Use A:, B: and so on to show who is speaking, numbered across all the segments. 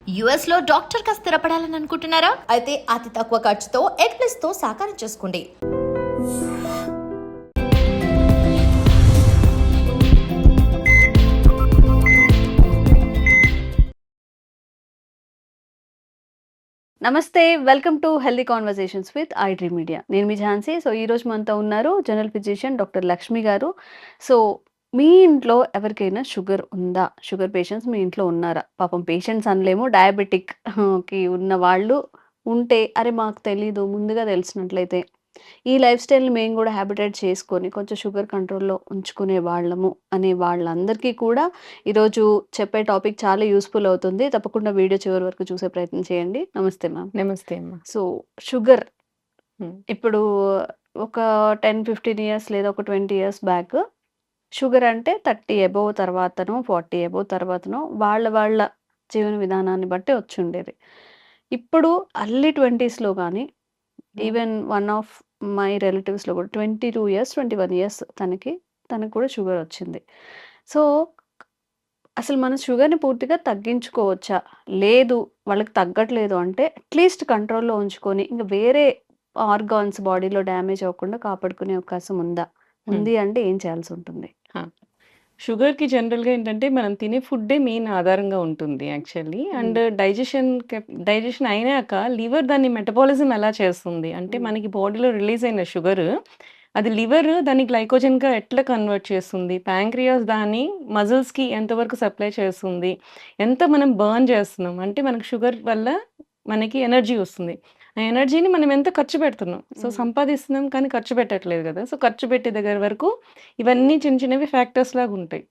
A: US లో doctor గా స్థిరపడాలని అనుకుంటున్నారా? అయితే అతి తక్కువ ఖర్చుతో ఎగ్ ప్లస్ తో సాకారం చేసుకోండి.
B: నమస్తే, welcome to healthy conversations with I dream media. నేను మీ ఝాన్సీ. సో ఈరోజు మనతో ఉన్నారు జనరల్ ఫిజిషియన్ డాక్టర్ లక్ష్మి గారు. సో మీ ఇంట్లో ఎవరికైనా షుగర్ ఉందా? షుగర్ పేషెంట్స్ మీ ఇంట్లో ఉన్నారా? పాపం పేషెంట్స్ అనలేము, డయాబెటిక్ కి ఉన్న వాళ్ళు ఉంటే, అరే మాకు తెలీదు, ముందుగా తెలిసినట్లయితే ఈ లైఫ్ స్టైల్ని మేము కూడా హ్యాబిటేట్ చేసుకొని కొంచెం షుగర్ కంట్రోల్లో ఉంచుకునే వాళ్ళము అనే వాళ్ళందరికీ కూడా ఈరోజు చెప్పే టాపిక్ చాలా యూస్ఫుల్ అవుతుంది. తప్పకుండా వీడియో చివరి వరకు చూసే ప్రయత్నం చేయండి. నమస్తే మ్యామ్.
C: నమస్తే అమ్మా.
B: సో షుగర్
C: హ్మ్.
B: ఇప్పుడు ఒక 10-15 ఇయర్స్ లేదా ఒక 20 ఇయర్స్ బ్యాక్ షుగర్ అంటే 30 అబోవ్ తర్వాతనో 40 అబోవ్ తర్వాతనో వాళ్ళ జీవన విధానాన్ని బట్టి వచ్చుండేది. ఇప్పుడు అర్లీ 20స్‌లో కానీ ఈవెన్ వన్ ఆఫ్ మై రిలేటివ్స్‌లో కూడా 22 ఇయర్స్, 21 ఇయర్స్ తనకి కూడా షుగర్ వచ్చింది. సో అసలు మన షుగర్‌ని పూర్తిగా తగ్గించుకోవచ్చా? లేదు, వాళ్ళకి తగ్గట్లేదు అంటే అట్‌లీస్ట్ కంట్రోల్‌లో ఉంచుకొని ఇంక వేరే ఆర్గాన్స్ బాడీలో డ్యామేజ్ అవ్వకుండా కాపాడుకునే అవకాశం ఉందా? ఉంది అంటే ఏం చేయాల్సుంటుంది?
C: ఆ! షుగర్‌కి జనరల్‌గా ఏంటంటే మనం తినే ఫుడ్డే మెయిన్ ఆధారంగా ఉంటుంది యాక్చువల్లీ. అండ్ డైజెషన్ అయినాక లివర్ దాన్ని మెటబాలిజం ఎలా చేస్తుంది అంటే మనకి బాడీలో రిలీజ్ అయిన షుగర్ అది లివర్ దాన్ని గ్లైకోజన్‌గా ఎట్లా కన్వర్ట్ చేస్తుంది? ప్యాంక్రియాస్ దాన్ని మజిల్స్‌కి ఎంతవరకు సప్లై చేస్తుంది? ఎంత మనం బర్న్ చేస్తున్నాం? అంటే మనకు షుగర్ వల్ల మనకి ఎనర్జీ వస్తుంది. ఆ ఎనర్జీని మనం ఎంత ఖర్చు పెడుతున్నాం. సో సంపాదిస్తున్నాం కానీ ఖర్చు పెట్టట్లేదు కదా! సో ఖర్చు పెట్టే దగ్గర వరకు ఇవన్నీ చిన్న చిన్నవి ఫ్యాక్టర్స్ లాగుంటాయి.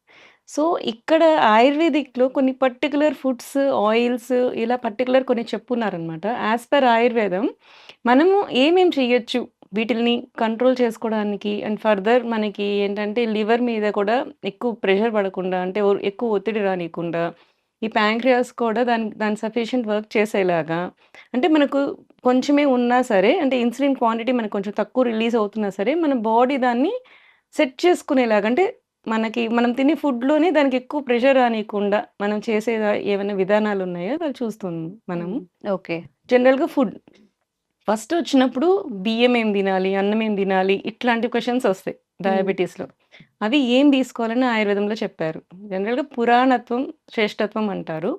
C: సో, ఇక్కడ ఆయుర్వేదిక్‌లో కొన్ని పర్టిక్యులర్ ఫుడ్స్, ఆయిల్స్ ఇలా పర్టిక్యులర్ కొన్ని చెప్పున్నారనమాట. యాస్ పర్ ఆయుర్వేదం మనము ఏమేం చెయ్యొచ్చు వీటిల్ని కంట్రోల్ చేసుకోవడానికి అండ్ ఫర్దర్ మనకి ఏంటంటే లివర్ మీద కూడా ఎక్కువ ప్రెషర్ పడకుండా అంటే ఎక్కువ ఒత్తిడి రానీయకుండా, ఈ ప్యాంక్రియాస్ కూడా దాని సఫిషియంట్ వర్క్ చేసేలాగా అంటే మనకు కొంచెమే ఉన్నా సరే అంటే ఇన్సులిన్ క్వాంటిటీ మనకు కొంచెం తక్కువ రిలీజ్ అవుతున్నా సరే మన బాడీ దాన్ని సెట్ చేసుకునేలాగా అంటే మనం తినే ఫుడ్‌లోనే దానికి ఎక్కువ ప్రెషర్ రానీయకుండా మనం చేసే ఏవైనా విధానాలున్నాయో అవి చూస్తున్నాం మనము.
B: ఓకే.
C: జనరల్‌గా ఫుడ్ ఫస్ట్ వచ్చినప్పుడు బియ్యం ఏం తినాలి? అన్నం ఏం తినాలి? ఇట్లాంటి క్వెషన్స్ ఒస్తాయి డయాబెటిస్‌లో. అవి ఏం తీసుకోవాలని ఆయుర్వేదంలో చెప్పారు. జనరల్‌గా పురాణత్వం, శ్రేష్ఠత్వం అంటారు.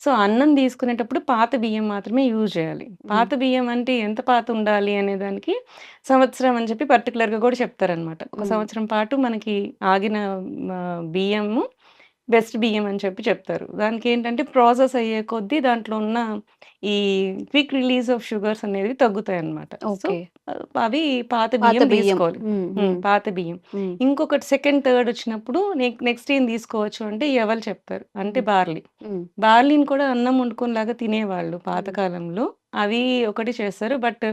C: సో, అన్నం తీసుకునేటప్పుడు పాత బియ్యం మాత్రమే యూజ్ చేయాలి. పాత బియ్యం అంటే ఎంత పాత ఉండాలి అనే దానికి సంవత్సరం అని చెప్పి పర్టిక్యులర్‌గా కూడా చెప్తారనమాట. ఒక సంవత్సరం పాటు మనకి ఆగిన బియ్యము బెస్ట్ బియ్యం అని చెప్పి చెప్తారు. దానికేంటంటే ప్రాసెస్ అయ్యే కొద్దీ దాంట్లో ఉన్న ఈ క్విక్ రిలీజ్ ఆఫ్ షుగర్స్ అనేవి తగ్గుతాయన్నమాట. So,
B: okay.
C: అవి పాత
B: పాత
C: బియ్యం
B: బియ్యం.
C: తీసుకోవాలి. పాత బియ్యం.
B: హ్మ్.
C: ఇంకొకటి సెకండ్, థర్డ్ వచ్చినప్పుడు నెక్స్ట్ ఏం తీసుకోవచ్చు అంటే ఎవలు చెప్తారు. అంటే బార్లీ.
B: హ్మ్.
C: బార్లీని కూడా అన్నం వండుకోనిలాగా తినేవాళ్ళు పాతకాలంలో. అవి ఒకటి చేస్తారు. బట్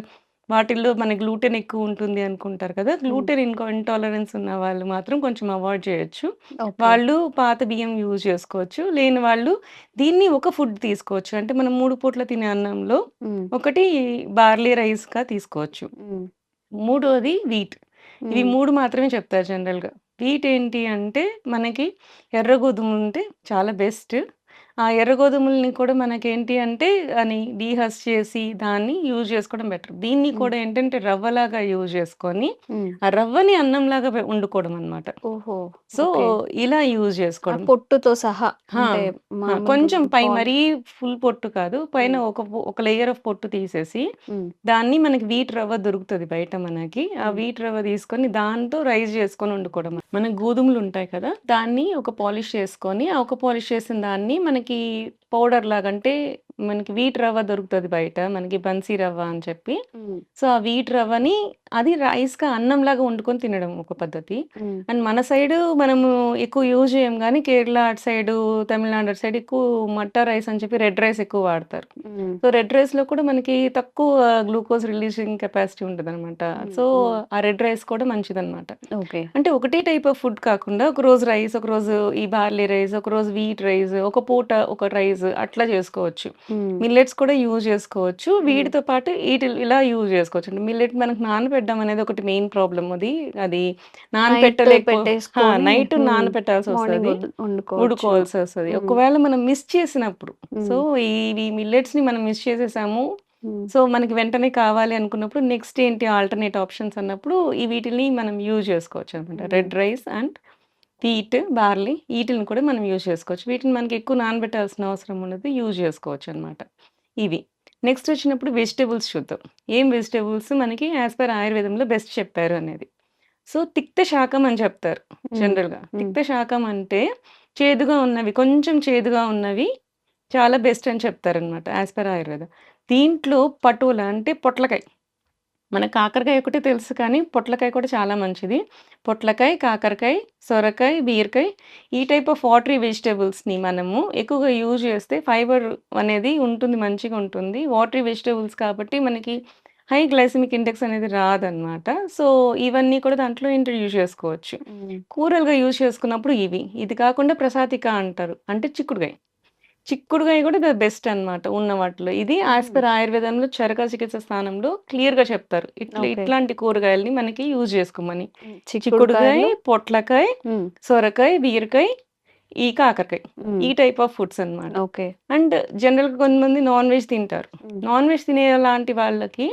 C: వాటిల్లో మన గ్లూటెన్ ఎక్కువుంటుంది అనుకుంటారు కదా! గ్లూటెన్ ఇంటాలరెన్స్ ఉన్న వాళ్ళు మాత్రం కొంచెం అవాయిడ్ చేయొచ్చు.
B: ఓకే.
C: వాళ్ళు పాత బియ్యం యూజ్ చేసుకోవచ్చు. లేని వాళ్ళు దీన్ని ఒక ఫుడ్ తీసుకోవచ్చు. అంటే మనం 3 పూట్ల తినే అన్నంలో
B: హ్మ్.
C: ఒకటి బార్లీ రైస్‌గా తీసుకోవచ్చు.
B: హ్మ్.
C: మూడోది వీట్. ఇవి
B: హ్మ్.
C: 3 మాత్రమే చెప్తారు జనరల్‌గా. వీట్ ఏంటి అంటే మనకి ఎర్ర గోధుమలుంటే చాలా బెస్ట్. ఆ ఎర్ర గోధుమలని కూడా మనకేంటి అంటే అని డీహస్ చేసి దాన్ని యూజ్ చేసుకోవడం బెటర్. దీన్ని
B: హ్మ్.
C: కూడా ఏంటంటే రవ్వలాగా యూజ్ చేసుకొని,
B: హ్మ్.
C: ఆ రవ్వని అన్నంలాగా వండుకోవడం అన్నమాట.
B: ఓహో!
C: So,
B: okay.
C: ఇలా యూజ్
B: ఆ
C: చేసుకోవడం.
B: పొట్టుతో సహా
C: ఆ!
B: అంటే
C: ఆ!
B: మామూలుగా
C: కొంచెం
B: పాల్.
C: మరీ ఫుల్ పొట్టు కాదు. పైన
B: హ్మ్.
C: ఒక లేయర్ ఆఫ్ పొట్టు తీసేసి,
B: హ్మ్.
C: దాన్ని మనకి వీట్ రవ్వ దొరుకుతది బయట మనకి. ఆ
B: హ్మ్.
C: వీట్ రవ్వ తీసుకొని దాంతో రైస్ చేసుకొని వండుకోవడం. మన గోధుమలుంటాయి కదా! దాన్ని ఒక పాలిష్ చేసుకొని, ఆ ఒక పాలిష్ చేసిన దాన్ని మనకి పౌడర్ లాగా అంటే మనకి వీట్ రవ్వ దొరుకుతది బయట. మనకి బన్సీ రవ్వ అని చెప్పి.
B: హ్మ్.
C: సో, ఆ వీట్ రవ్వని అది రైస్‌గా అన్నంలాగా వండుకొని తినడం ఒక పద్ధతి.
B: హ్మ్.
C: అండ్ మన సైడు మనము ఎక్కువ యూజ్ చేయం గానీ, కేరళ అటు సైడు, తమిళనాడు అటు సైడ్ ఎక్కువ మట్టా రైస్ అని చెప్పి రెడ్ రైస్ ఎక్కువ వాడతారు.
B: హ్మ్.
C: సో, రెడ్ రైస్‌లో కూడా మనకి తక్కువ గ్లూకోజ్ రిలీజింగ్ కెపాసిటీ ఉంటదనమాట.
B: హ్మ్.
C: సో,
B: హ్మ్.
C: ఆ రెడ్ రైస్ కూడా మంచిదనమాట.
B: ఓకే.
C: అంటే ఒకటే టైప్ ఆఫ్ ఫుడ్ కాకుండా ఒకరోజు రైస్, ఒకరోజు ఈ బార్లీ రైస్, ఒకరోజు వీట్ రైస్, ఒక పూట ఒక రైస్ అట్లా చేసుకోవచ్చు. మిల్లెట్స్ కూడా యూజ్ చేసుకోవచ్చు. వీటితో పాటు ఇలా యూజ్ చేసుకోవచ్చు. అంటే మిల్లెట్ మనకు నానబెట్టడం అనేది ఒకటి మెయిన్ ప్రాబ్లమ్ అది. అది
B: నైట్
C: నానబెట్టలేకపో
B: పెట్టేసుకొని
C: నైట్
B: మార్నింగ్
C: నానబెట్టాల్సొస్తది.
B: వండుకోవచ్చు.
C: ఉడుకోవాల్సొస్తది.
B: హ్మ్.
C: ఒకవేళ మనం మిస్ చేసినప్పుడు, సో,
B: హ్మ్.
C: ఇవి మిల్లెట్స్‌ని మనం మిస్ చేసేసాము.
B: హ్మ్.
C: సో, మనకి వెంటనే కావాలి అనుకున్నప్పుడు నెక్స్ట్ ఏంటి ఆల్టర్‌నేట్ ఆప్షన్స్ అన్నప్పుడు వీటిల్ని మనం యూజ్ చేసుకోవచ్చనమాట.
B: Hmm.
C: Red rice and wheat, barley ఈటిలిని కూడా మనం యూజ్ చేసుకోవచ్చు. వీటిని మనకి ఎక్కువ నానబెట్టాల్సిన అవసరం ఉండదు. యూజ్ చేసుకోవచ్చనమాట. ఇవి. నెక్స్ట్ వచ్చినప్పుడు వెజిటబుల్స్ చూద్దాం. ఏం వెజిటబుల్స్ మనకి యాస్ పర్ ఆయుర్వేదంలో బెస్ట్ చెప్పారు అనేది. సో, తిక్త శాకం అని చెప్తారు
B: హ్మ్.
C: జనరల్‌గా.
B: హ్మ్.
C: తిక్త శాకం అంటే చేదుగా ఉన్నవి, కొంచెం చేదుగా ఉన్నవి చాలా బెస్ట్ అని చెప్తారనమాట యాస్ పర్ ఆయుర్వేద. దీంట్లో పటోలా అంటే పొట్లకాయ. మన కాకరకాయ ఒకటే తెలుసు కానీ పొట్లకాయ కూడా చాలా మంచిది. పొట్లకాయ, కాకరకాయ, సొరకాయ, బీరకాయ ఈ టైప్ ఆఫ్ వాటరీ వెజిటబుల్స్‌ని మనము ఎక్కువగా యూజ్ చేస్తే ఫైబర్ అనేది ఉంటుంది, మంచిగా ఉంటుంది. వాటరీ వెజిటబుల్స్ కాబట్టి మనకి హై గ్లైసెమిక్ ఇండెక్స్ అనేది రాదనమాట. సో, ఇవన్నీ కూడా దాంట్లో ఇంట్రొడ్యూస్ చేసుకోవచ్చు.
B: హ్మ్.
C: కూరలుగా యూజ్ చేసుకున్నప్పుడు ఇవి. ఇది కాకుండా ప్రసాతిక అంటారు. అంటే చిక్కుడుగాయ. చిక్కుడుగాయ కూడా ద బెస్ట్ అన్నమాట ఉన్న వాటిలో. ఇది యాస్
B: హ్మ్.
C: పర్ ఆయుర్వేదంలో చరక చికిత్స స్థానంలో క్లియర్‌గా చెప్తారు.
B: ఓకే.
C: ఇట్లాంటి కూరగాయలని మనకి యూజ్ చేసుకోమని. చిక్కుడుగాయ,
B: చిక్కుడుకాయలు.
C: పొట్లకాయ,
B: హ్మ్.
C: సొరకాయ, బీరకాయ, ఈ కాకరకాయ.
B: హ్మ్.
C: ఈ టైప్ ఆఫ్ ఫుడ్స్ అన్నమాట.
B: ఓకే.
C: అండ్ జనరల్‌గా కొంతమంది నాన్ వెజ్ తింటారు.
B: హ్మ్.
C: నాన్ వెజ్ తినేలాంటి వాళ్ళకి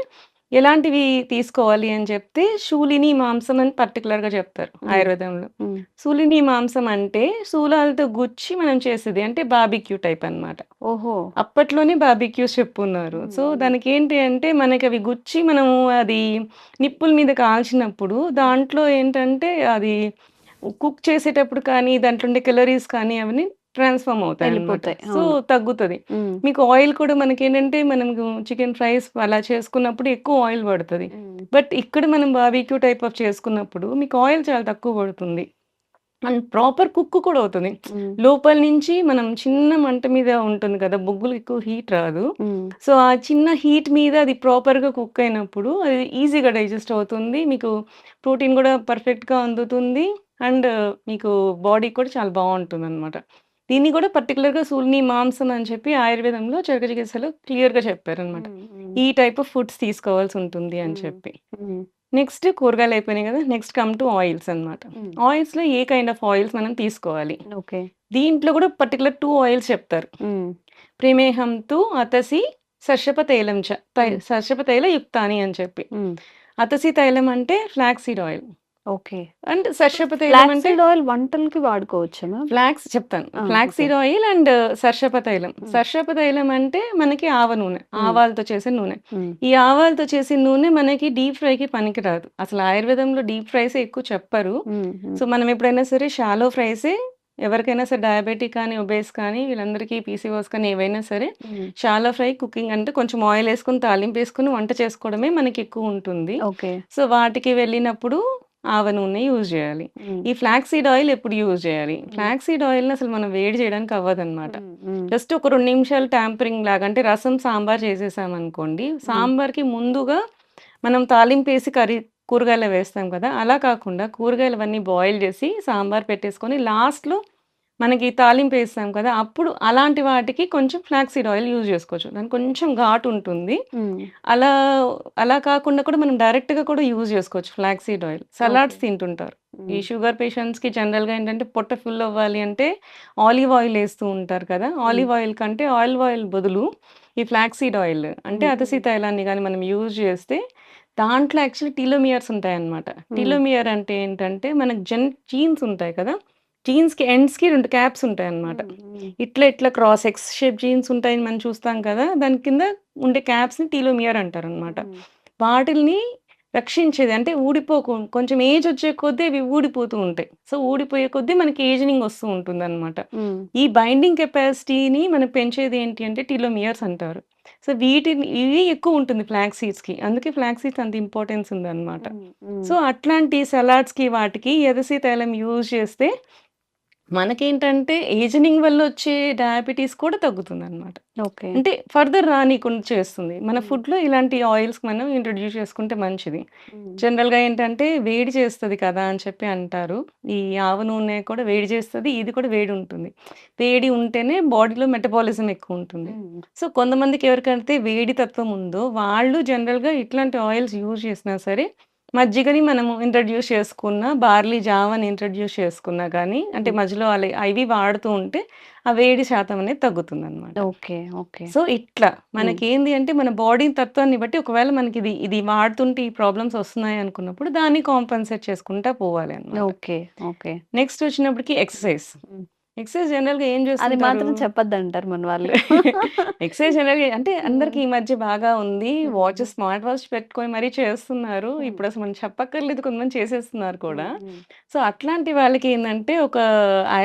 C: ఎలాంటివి తీసుకోవాలి అని చెప్తే శూలిని మాంసం అని పర్టిక్యులర్‌గా చెప్తారు
B: హ్మ్.
C: ఆయుర్వేదంలో.
B: హ్మ్.
C: శూలిని మాంసం అంటే శూలాలతో గుచ్చి మనం చేసేది. అంటే బార్బిక్యూ టైప్ అన్నమాట.
B: ఓహో!
C: అప్పట్లోనే బార్బిక్యూస్ చెప్పున్నారు.
B: హ్మ్.
C: సో,
B: హ్మ్.
C: దానికేంటి అంటే మనకవి గుచ్చి మనము అది నిప్పుల మీద కాల్చినప్పుడు
B: హ్మ్.
C: దాంట్లో ఏంటంటే అది కుక్ చేసేటప్పుడు కానీ దాంట్లో ఉండే కేలరీస్ కానీ అవన్నీ ట్రాన్స్‌ఫార్మ్ అవుతాయన్నమాట.
B: వెళ్ళిపోతాయి.
C: సో,
B: అవును.
C: తగ్గుతది.
B: హ్మ్.
C: మీకు ఆయిల్ కూడా మనకేంటంటే మనము చికెన్ ఫ్రైస్ అలా చేసుకున్నప్పుడు ఎక్కువ ఆయిల్ పడతది.
B: హ్మ్.
C: బట్ ఇక్కడ మనం బార్బిక్యూ టైప్ ఆఫ్ చేసుకున్నప్పుడు మీకు ఆయిల్ చాలా తక్కువ పడుతుంది. అండ్ ప్రాపర్ కుక్ కూడా అవుతుంది.
B: హ్మ్.
C: లోపల నుంచి మనం చిన్న మంట మీద ఉంటుంది కదా! బొగ్గులు ఎక్కువ హీట్ రాదు.
B: హ్మ్.
C: సో, ఆ చిన్న హీట్ మీద అది ప్రాపర్‌గా కుక్ అయినప్పుడు అది ఈజీగా డైజెస్ట్ అవుతుంది. మీకు ప్రోటీన్ కూడా పర్ఫెక్ట్‌గా అందుతుంది. అండ్ మీకు బాడీ కూడా చాలా బావుంటుందనమాట. దీన్ని కూడా పర్టిక్యులర్‌గా శూలిని మాంసం అని చెప్పి ఆయుర్వేదంలో చరక చికిత్సలో క్లియర్‌గా చెప్పారనమాట.
B: హ్మ్. హ్మ్.
C: ఈ టైప్ ఆఫ్ ఫుడ్స్ తీసుకోవాల్సుంటుంది అని
B: హ్మ్.
C: చెప్పి.
B: హ్మ్.
C: నెక్స్ట్ కూరగాయలు అయిపోయినాయి కదా! నెక్స్ట్ కమ్ టు ఆయిల్స్ అన్నమాట.
B: హ్మ్.
C: ఆయిల్స్‌లో ఏ కైండ్ ఆఫ్ ఆయిల్స్ మనం తీసుకోవాలి?
B: ఓకే.
C: దీంట్లో కూడా పర్టిక్యులర్ 2 ఆయిల్స్ చెప్తారు.
B: హ్మ్.
C: ప్రేమేహం తు అతసి సర్షప తైలం చ
B: హ్మ్.
C: సర్షప తైల యుక్తాని అని చెప్పి.
B: హ్మ్.
C: అతసి తైలం అంటే flax seed oil.
B: Okay.
C: And
B: ఇప్పుడు
C: సర్షప తైలం
B: ఫ్లాక్స్
C: అంటే
B: సీడ్ ఆయిల్ వంటలకి వాడుకోవచ్చా మ్యామ్?
C: ఫ్లాక్స్ చెప్తాను.
B: ఆ!
C: Flax
B: okay.
C: Seed oil and సర్షప తైలం.
B: హ్మ్.
C: సర్షప తైలం అంటే మనకి ఆవ నూనె.
B: హ్మ్.
C: ఆవాలతో చేసే నూనె.
B: హ్మ్.
C: ఈ ఆవాలతో చేసిన నూనె మనకి డీప్ ఫ్రైకి పనికిరాదు. అసలు ఆయుర్వేదంలో డీప్ ఫ్రైసే ఎక్కువ చెప్పరు.
B: హ్మ్. హ్మ్.
C: సో, మనం ఎప్పుడైనా సరే షాలో ఫ్రైసే ఎవరికైనా సరే డయాబెటిక్ కానీ, ఒబేస్ కానీ వీళ్ళందరికీ పీసీఓఎస్ కానీ ఏవైనా సరే
B: హ్మ్.
C: షాలో ఫ్రై కుకింగ్ అంటే కొంచెం ఆయిల్ ఏసుకొని, తాలింపేసుకొని వంట చేసుకోవడమే మనకి ఎక్కువుంటుంది.
B: ఓకే.
C: సో, వాటికి వెళ్ళినప్పుడు ఆవ నూనె యూజ్ జేయాలి.
B: హ్మ్.
C: ఈ ఫ్లాక్స్ సీడ్ ఆయిల్ ఎప్పుడు యూజ్ జేయాలి?
B: హ్మ్.
C: ఫ్లాక్స్ సీడ్ ఆయిల్‌ని అసలు మనం వేడి చేయడానికి అవ్వదనమాట.
B: హ్మ్. హ్మ్.
C: జస్ట్ ఒక 2 నిమిషాలు ట్యాంపరింగ్ లాగా అంటే రసం, సాంబార్ చేసేసామనుకోండి,
B: హ్మ్.
C: సాంబార్‌కి ముందుగా మనం తాలింపేసి కూరగాయలు వేస్తాం కదా! అలా కాకుండా కూరగాయలవన్నీ బాయిల్ జేసి సాంబార్ పెట్టేసుకొని లాస్ట్‌లో మనకి తాలింపేస్తాం కదా! అప్పుడు అలాంటి వాటికి కొంచెం ఫ్లాక్స్ సీడ్ ఆయిల్ యూజ్ జేసుకోవచ్చు. దానికి కొంచెం ఘాటుంటుంది.
B: హ్మ్.
C: అలా అలా కాకుండా కూడా మనం డైరెక్ట్‌గా కూడా యూజ్ జేసుకోవచ్చు flax seed oil.
B: Okay.
C: Salads తింటుంటారు. ఈ
B: హ్మ్.
C: షుగర్ పేషెంట్స్‌కి జనరల్‌గా ఏంటంటే పొట్ట ఫుల్ అవ్వాలి అంటే ఆలివ్ ఆయిల్ ఏస్తూ ఉంటారు కదా!
B: హ్మ్.
C: ఆలివ్ ఆయిల్ కంటే ఆలివ్ ఆయిల్ బదులు ఈ ఫ్లాక్స్ సీడ్ ఆయిల్ అంటే
B: హ్మ్.
C: అతిసీ తైలాన్ని గాని మనం యూజ్ చేస్తే దాంట్లో యాక్చువల్లీ టీలోమియర్స్ ఉంటాయన్నమాట.
B: హ్మ్.
C: టీలోమియర్ అంటే ఏంటంటే మనకు జీన్స్ ఉంటాయి కదా! జీన్స్‌కి ఎండ్స్‌కి 2 క్యాప్స్ ఉంటాయన్నమాట.
B: హ్మ్. హ్మ్.
C: ఇట్లా క్రాస్ ఎక్స్ షేప్ జీన్స్ ఉంటాయని మనం చూస్తాం కదా! దాని కింద ఉండే క్యాప్స్‌ని టీలోమియర్ అంటారన్నమాట.
B: హ్మ్.
C: వాటిల్ని రక్షించేది అంటే కొంచెం ఏజ్ వచ్చే కొద్దీ అవి ఊడిపోతూ ఉంటాయి. సో, ఊడిపోయే కొద్దీ మనకి ఏజింగ్ వస్తూ ఉంటుందన్నమాట.
B: హ్మ్.
C: ఈ బైండింగ్ కెపాసిటీని మనం పెంచేది ఏంటి అంటే టీలోమియర్స్ అంటారు. సో, ఇవి ఎక్కువ ఉంటుంది ఫ్లాక్స్ సీడ్స్‌కి. అందుకే ఫ్లాక్స్ సీడ్స్ అంత ఇంపార్టెన్స్ ఉందన్నమాట.
B: హ్మ్. హ్మ్.
C: సో, అట్లాంటి సలాడ్స్‌కి వాటికి ఎదసీ తైలం యూజ్ చేస్తే మనకేంటంటే ఏజనింగ్ వల్ల వచ్చే డయాబెటీస్ కూడా తగ్గుతుందనమాట.
B: ఓకే.
C: అంటే ఫర్దర్ రానీకుండా చేస్తుంది. మన
B: హ్మ్.
C: ఫుడ్‌లో ఇలాంటి ఆయిల్స్ మనం ఇంట్రొడ్యూస్ చేసుకుంటే మంచిది.
B: హ్మ్.
C: జనరల్‌గా ఏంటంటే వేడి చేస్తది కదా అని చెప్పి అంటారు. ఈ ఆవ నూనె కూడా వేడి చేస్తది. ఇది కూడా వేడి ఉంటుంది. వేడి ఉంటేనే బాడీలో మెటబాలిజం ఎక్కువుంటుంది.
B: హ్మ్.
C: సో, కొంతమందికి ఎవరికైతే వేడి తత్వం ఉందో వాళ్ళు జనరల్‌గా ఇట్లాంటి ఆయిల్స్ యూజ్ చేసినా సరే మజ్జిగని మనము ఇంట్రొడ్యూస్ చేసుకున్నా, బార్లీ జావని ఇంట్రొడ్యూస్ చేసుకున్నా గానీ, అంటే
B: హ్మ్.
C: మధ్యలో అవి వాడుతూ ఉంటే, ఆ వేడి శాతం అనేది తగ్గుతుందనమాట.
B: ఓకే. ఓకే.
C: సో, ఇట్లా
B: హ్మ్.
C: మనకేంది అంటే, మన బాడీ తత్వాన్ని బట్టి ఒకవేళ మనకిది వాడుతుంటే ఈ ప్రాబ్లమ్స్ వస్తున్నాయి అనుకున్నప్పుడు, దాన్ని కాంపెన్సేట్ చేసుకుంటా పోవాలి అనమాట.
B: ఓకే. ఓకే.
C: నెక్స్ట్ వచ్చినప్పటికి ఎక్సర్‌సైజ్.
B: హ్మ్.
C: ఎక్సర్‌సైజ్ జనరల్‌గా ఏం
B: అది
C: చేస్తుంటారు?
B: మాత్రం చెప్పొద్దంటారు మన వాళ్ళు.
C: ఎక్సర్‌సైజ్ జనరల్‌గా అంటే
B: హ్మ్.
C: అందరికి ఈ మధ్య బాగా ఉంది.
B: హ్మ్.
C: స్మార్ట్ వాచ్ పెట్టుకొని మరీ చేస్తున్నారు.
B: హ్మ్.
C: ఇప్పుడసలు మనం చెప్పక్కర్లేదు కొంతమంది చేసేస్తున్నారు కూడా.
B: హ్మ్. హ్మ్.
C: సో, అట్లాంటి వాళ్ళకేందంటే ఒక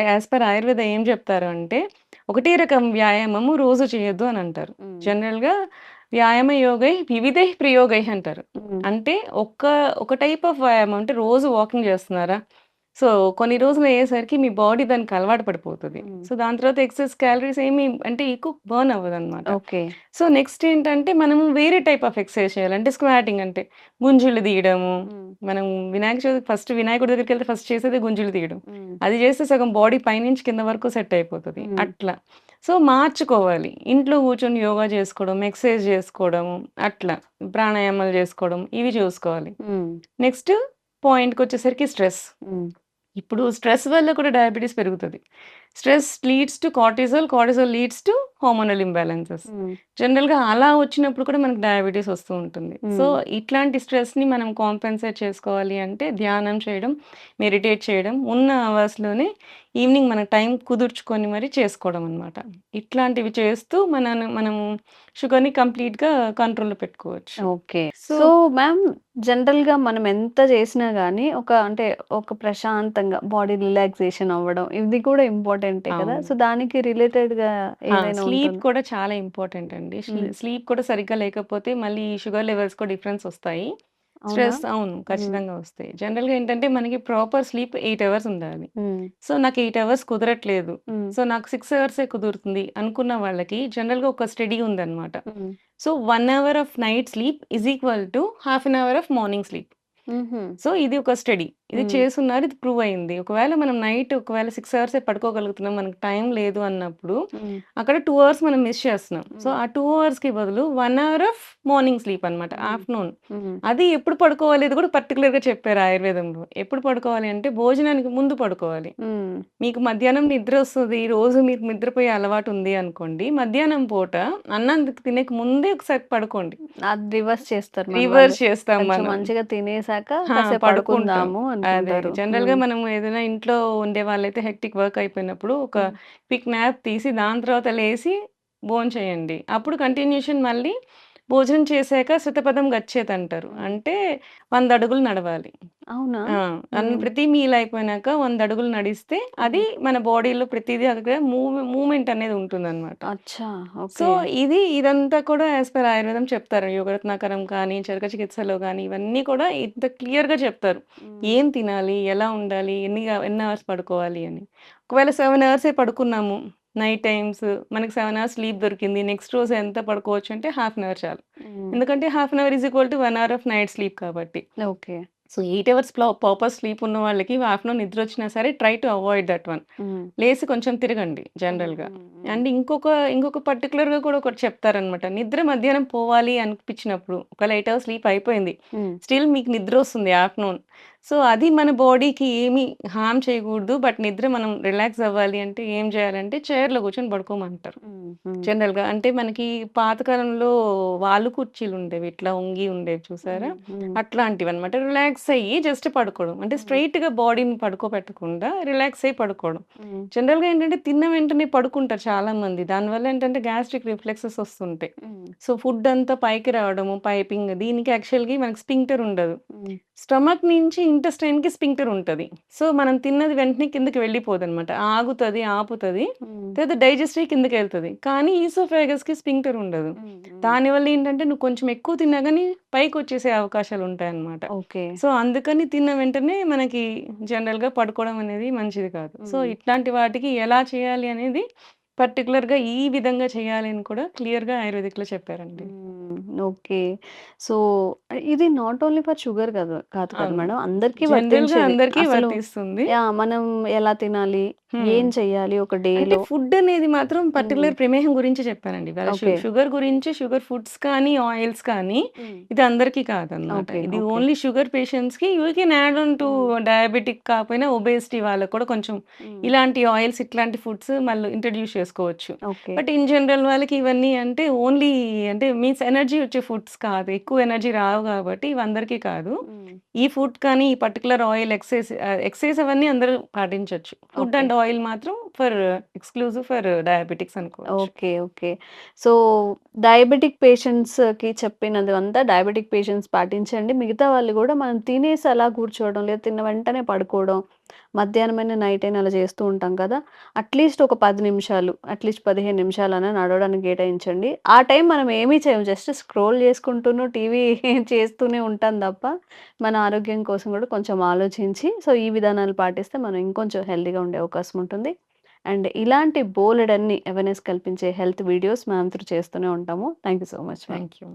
C: యాస్ పర్ ఆయుర్వేద ఏం చెప్తారు అంటే, ఒకటే రకం వ్యాయామము రోజు చేయొద్దు అనంటారు.
B: హ్మ్.
C: జనరల్‌గా వ్యాయామ యోగై వివిధైః ప్రయోగైః అంటారు.
B: హ్మ్.
C: అంటే ఒక టైప్ ఆఫ్ వ్యాయామం అంటే రోజు వాకింగ్ చేస్తున్నారా? సో, కొన్ని రోజులు అయ్యేసరికి మీ బాడీ దానికి అలవాటు పడిపోతది.
B: హ్మ్.
C: సో, దాని తర్వాత ఎక్సెస్ క్యాలరీస్ ఏమి అంటే ఎక్కువ బర్న్ అవ్వదనమాట.
B: ఓకే.
C: సో, నెక్స్ట్ ఏంటంటే మనము వేరే టైప్ ఆఫ్ ఎక్సర్సైజ్ చేయాలి. అంటే స్క్వాటింగ్ అంటే గుంజులు తీయడము.
B: హ్మ్.
C: మనం వినాయక చవితికి ఫస్ట్ వినాయకుడి దగ్గరికెళ్తే ఫస్ట్ చేసేదే గుంజులు తీయడం.
B: హ్మ్.
C: అది చేస్తే సగం బాడీ పైనుంచి కింద వరకు సెట్ అయిపోతది.
B: హ్మ్.
C: అట్లా. సో, మార్చుకోవాలి. ఇంట్లో కూర్చొని యోగా చేసుకోవడం, ఎక్సర్సైజ్ చేసుకోవడము అట్లా. ప్రాణాయామాలు చేసుకోవడం ఇవి చూసుకోవాలి.
B: హ్మ్.
C: నెక్స్ట్ పాయింట్‌కొచ్చేసరికి స్ట్రెస్.
B: హ్మ్.
C: ఇప్పుడు స్ట్రెస్ వల్ల కూడా డయాబెటిస్ పెరుగుతది. Stress leads to cortisol, cortisol leads to hormonal imbalances.
B: Hmm.
C: జనరల్‌గా అలా వచ్చినప్పుడు కూడా మనకు డయాబెటిస్ వస్తూ ఉంటుంది. సో,
B: హ్మ్.
C: ఇట్లాంటి స్ట్రెస్‌ని మనం కాంపెన్సేట్ చేసుకోవాలి అంటే ధ్యానం చేయడం, మెడిటేట్ చేయడం, ఉన్న అవర్స్‌లోనే ఈవినింగ్ మన టైం కుదుర్చుకొని మరి చేసుకోవడం అన్నమాట. ఇట్లాంటివి చేస్తూ మనము షుగర్‌ని కంప్లీట్‌గా కంట్రోల్‌లో పెట్టుకోవచ్చు.
B: ఓకే.
C: సో
B: సో, మ్యామ్ జనరల్‌గా మనం ఎంత చేసినా గాని అంటే ఒక ప్రశాంతంగా బాడీ రిలాక్సేషన్ అవ్వడం ఇది కూడా ఇంపార్టెంటే కదా!
C: అవును.
B: సో, దానికి రిలేటెడ్‌గా ఏదైనా
C: స్లీప్
B: ఉంటుందా?
C: కూడా చాలా ఇంపార్టెంట్ అండి.
B: హ్మ్.
C: స్లీప్ కూడా సరిగ్గా లేకపోతే మళ్ళీ షుగర్ లెవెల్స్ కూడా డిఫరెన్స్ ఒస్తాయి.
B: అవునా?
C: అవును.
B: హ్మ్.
C: ఖచ్చితంగా ఒస్తాయి. జనరల్‌గా ఏంటంటే మనకి ప్రాపర్ స్లీప్ 8 అవర్స్ ఉండాలి.
B: హ్మ్.
C: సో, నాకు 8 అవర్స్ కుదరట్లేదు.
B: హ్మ్.
C: సో, నాకు 6 అవర్సే కుదురుతుంది అనుకున్న వాళ్ళకి జనరల్‌గా ఒక స్టడీ ఉందన్నమాట.
B: Hmm.
C: So, 1 hour of night sleep is equal to half an hour of morning sleep.
B: హుహు.
C: సో, ఇది ఒక స్టడీ. ఇది
B: హ్మ్.
C: చేసున్నారు. ఇది ప్రూవ్ అయింది. ఒకవేళ మనం నైట్ 6 అవర్సే పడుకోగలుగుతున్నాం. మనకు టైం లేదు అన్నప్పుడు,
B: హ్మ్.
C: అక్కడ 2 అవర్స్ మనం మిస్ చేస్తున్నాం. సో,
B: హ్మ్.
C: ఆ 2 అవర్స్‌కి బదులు 1 అవర్ ఆఫ్ మార్నింగ్ స్లీప్ అన్నమాట.
B: హ్మ్.
C: ఆఫ్టర్‌నూన్.
B: హ్మ్.
C: అది ఎప్పుడు పడుకోవాలి అది కూడా పర్టిక్యులర్‌గా చెప్పారు ఆయుర్వేదంలో. ఎప్పుడు పడుకోవాలి అంటే భోజనానికి ముందు పడుకోవాలి.
B: హ్మ్.
C: మీకు మధ్యాహ్నం నిద్రొస్తది. రోజు మీకు నిద్రపోయే అలవాటుంది అనుకోండి. మధ్యాహ్నం పూట అన్నం తినక ముందే ఒకసారి పడుకోండి.
B: అది రివర్స్ చేస్తారు మన వాళ్ళు.
C: రివర్స్ చేస్తాం
B: కొంచెం
C: మనం.
B: మంచిగా తినేసాక
C: ఆ!
B: కాసేపు
C: పడుకుంటాం.
B: పడుకుందాము
C: అదే.
B: అనుకుంటారు.
C: జనరల్‌గా
B: హ్మ్.
C: మనం ఏదైనా ఇంట్లో ఉండేవాళ్ళైతే హెక్టిక్ వర్క్ అయిపోయినప్పుడు ఒక
B: హ్మ్.
C: క్విక్ న్యాప్ తీసి దాని తర్వాత లేసి భోంచేయండి. అప్పుడు కంటిన్యూషన్ మళ్ళీ భోజనం చేశాక శతపథం గచ్చేతంటారు.
B: హ్మ్.
C: అంటే 100 అడుగులు నడవాలి.
B: అవునా?
C: ఆ!
B: హ్మ్.
C: ప్రతి మీల్ అయిపోయినాక 100 అడుగులు నడిస్తే
B: హ్మ్.
C: అది మన బాడీలో ప్రతిదీ అక్కడ మూవ్‌మెంట్ అనేది ఉంటుందన్నమాట.
B: అచ్చా!
C: So,
B: okay.
C: ఇదంతా కూడా యాస్ పర్ ఆయుర్వేదం చెప్తారు. యోగరత్నాకరం కానీ, చరక చికిత్సలో గానీ, ఇవన్నీ కూడా ఇంత క్లియర్‌గా చెప్తారు.
B: హ్మ్.
C: ఏం తినాలి? ఎలా ఉండాలి? ఎన్ని అవర్స్ పడుకోవాలి అని. ఒకవేళ 7 అవర్సే పడుకున్నాము. నైట్ టైమ్స్ మనకి 7 అవర్స్ స్లీప్ దొరికింది. నెక్స్ట్ రోజు ఎంత పడుకోవచ్చు అంటే హాఫ్ అన్ అవర్ చాలు.
B: హ్మ్.
C: ఎందుకంటే half an hour is equal to 1 hour of night sleep కాబట్టి.
B: Okay.
C: So, 8 hours proper sleep ఉన్న వాళ్ళకి ఆఫ్టర్‌నూన్ నిద్రొచ్చినా సరే try to avoid that one.
B: Hmm.
C: లేసి కొంచెం తిరగండి
B: హ్మ్.
C: జనరల్‌గా.
B: హ్మ్. హ్మ్.
C: అండ్ ఇంకొక పర్టిక్యులర్‌గా కూడా ఒకటి చెప్తారనమాట. నిద్ర మధ్యాహ్నం పోవాలి అనిపించినప్పుడు ఒకవేళ 8 అవర్స్ స్లీప్ అయిపోయింది.
B: హ్మ్.
C: స్టిల్ మీకు నిద్రొస్తుంది ఆఫ్టర్‌నూన్. సో, అది మన బాడీకి ఏమి హార్మ్ చేయకూడదు. బట్ నిద్ర మనం రిలాక్స్ అవ్వాలి అంటే ఏం చేయాలంటే చైర్‌లో కూర్చొని పడుకోమంటారు.
B: హ్మ్. హ్మ్.
C: జనరల్‌గా. అంటే మనకి పాతకాలంలో వాలు కుర్చీలుండేవి. ఇట్లా వంగి ఉండేవి చూసారా?
B: హ్మ్. హ్మ్.
C: అట్లాంటివన్నమాట. రిలాక్స్ అయ్యి జస్ట్ పడుకోవడం. అంటే
B: హ్మ్.
C: స్ట్రెయిట్‌గా బాడీని పడుకోబెట్టకుండా రిలాక్స్ అయ్యి పడుకోవడం.
B: హ్మ్.
C: జనరల్‌గా ఏంటంటే తిన్న వెంటనే పడుకుంటారు చాలామంది. దానివల్ల ఏంటంటే గ్యాస్ట్రిక్ రిఫ్లెక్సెస్ వస్తుంటాయి.
B: హ్మ్.
C: సో, ఫుడ్ అంతా పైకి రావడము, పైపింగ్ దీనికి యాక్చువల్‌గా మనకి స్ఫింక్టర్ ఉండదు.
B: హ్మ్.
C: స్టమక్ నుంచి ఇంటెస్టైన్‌కి స్ఫింక్టర్ ఉంటది. సో, మనం తిన్నది వెంటనే కిందకి వెళ్ళిపోదనమాట. ఆగుతది, ఆపుతది.
B: హ్మ్.
C: తర్వాత డైజెస్ట్ అయ్యి కిందకెళ్తది. కానీ ఈసోఫాగస్‌కి స్ఫింక్టర్ ఉండదు.
B: హ్మ్. హ్మ్.
C: దానివల్ల ఏంటంటే నువ్వు కొంచెం ఎక్కువ తిన్నా గాని పైకొచ్చేసే అవకాశాలుంటాయన్నమాట.
B: ఓకే.
C: సో, అందుకని తిన్న వెంటనే మనకి జనరల్‌గా పడుకోవడం అనేది మంచిది కాదు. సో,
B: హ్మ్.
C: ఇట్లాంటి వాటికి ఎలా చేయాలి అనేది పర్టిక్యులర్‌గా ఈ విధంగా చేయాలి అని కూడా క్లియర్‌గా ఆయుర్వేదిక్‌లో చెప్పారండి.
B: ఓకే. సో, ఇది నాట్ ఓన్లీ ఫర్ షుగర్ కాదు కదా
C: అవును.
B: మేడం. అందరికీ
C: జనరల్‌గా
B: వర్తించేది.
C: అందరికీ
B: అసలు
C: వర్తిస్తుంది.
B: యాహ్! మనం ఎలా తినాలి?
C: హ్మ్.
B: ఏం చెయ్యాలి ఒక
C: అంటే
B: డేలో?
C: ఫుడ్ అనేది మాత్రం
B: హ్మ్.
C: పర్టిక్యులర్ ప్రమేహం గురించి చెప్పానండి. ఇవాళ
B: ఓకే.
C: షుగర్ గురించి షుగర్ ఫుడ్స్ కానీ, ఆయిల్స్ కానీ
B: హ్మ్.
C: ఇది అందరికీ కాదనమాట.
B: ఓకే.
C: ఇది
B: ఓకే.
C: ఓన్లీ షుగర్ పేషెంట్స్‌కి you can add on to
B: హ్మ్.
C: డయాబెటిక్ కాకపోయినా ఒబేసిటీ వాళ్ళకి కూడా కొంచెం
B: హ్మ్.
C: ఇలాంటి ఆయిల్స్, ఇట్లాంటి ఫుడ్స్ మళ్ళీ ఇంట్రొడ్యూస్ చేసుకోవచ్చు.
B: ఓకే.
C: బట్ ఇన్ జనరల్ వాళ్ళకి ఇవన్నీ అంటే ఓన్లీ అంటే మీన్స్ ఎనర్జీ వచ్చే ఫుడ్స్ కాదు. ఎక్కువ ఎనర్జీ రావు కాబట్టి ఇవి అందరికీ కాదు.
B: హ్మ్.
C: ఈ ఫుడ్ కానీ, ఈ పర్టిక్యులర్ ఆయిల్ ఎక్సైజ్ అవన్నీ అందరూ పాటించొచ్చు. Food
B: okay.
C: అండ్ ఆయిల్ మాత్రం ఎక్స్‌క్లూజివ్ ఫర్ డయాబెటిక్స్ అనుకోవచ్చు.
B: ఓకే. ఓకే. సో, డయాబెటిక్ పేషెంట్స్‌కి చెప్పినదంతా డయాబెటిక్ పేషెంట్స్ పాటించండి. మిగతా వాళ్ళు గూడా మనం తినేసి అలా కూర్చోవడం, లేదా తిన్న వెంటనే పడుకోవడం, మధ్యాహ్నమైనా, నైట్ అయినా అలా చేస్తూ ఉంటాం కదా! అట్‌లీస్ట్ ఒక 10 నిమిషాలు, అట్‌లీస్ట్ 15 నిమిషాలన్నా నడవడానికి కేటాయించండి. ఆ టైం మనం ఏమీ చేయము. జస్ట్ స్క్రోల్ చేసుకుంటూను, టీవీ చేస్తూనే ఉంటాం తప్ప, మన ఆరోగ్యం కోసం కూడా కొంచెం ఆలోచించి, సో, ఈ విధానాలు పాటిస్తే మనం ఇంకొంచెం హెల్తీగా ఉండే అవకాశం ఉంటుంది. అండ్ ఇలాంటి బోలెడన్ని అవేర్‌నెస్ కల్పించే హెల్త్ వీడియోస్ మేమంతరు చేస్తూనే ఉంటాము. Thank you so much ma'am.
C: Thank you.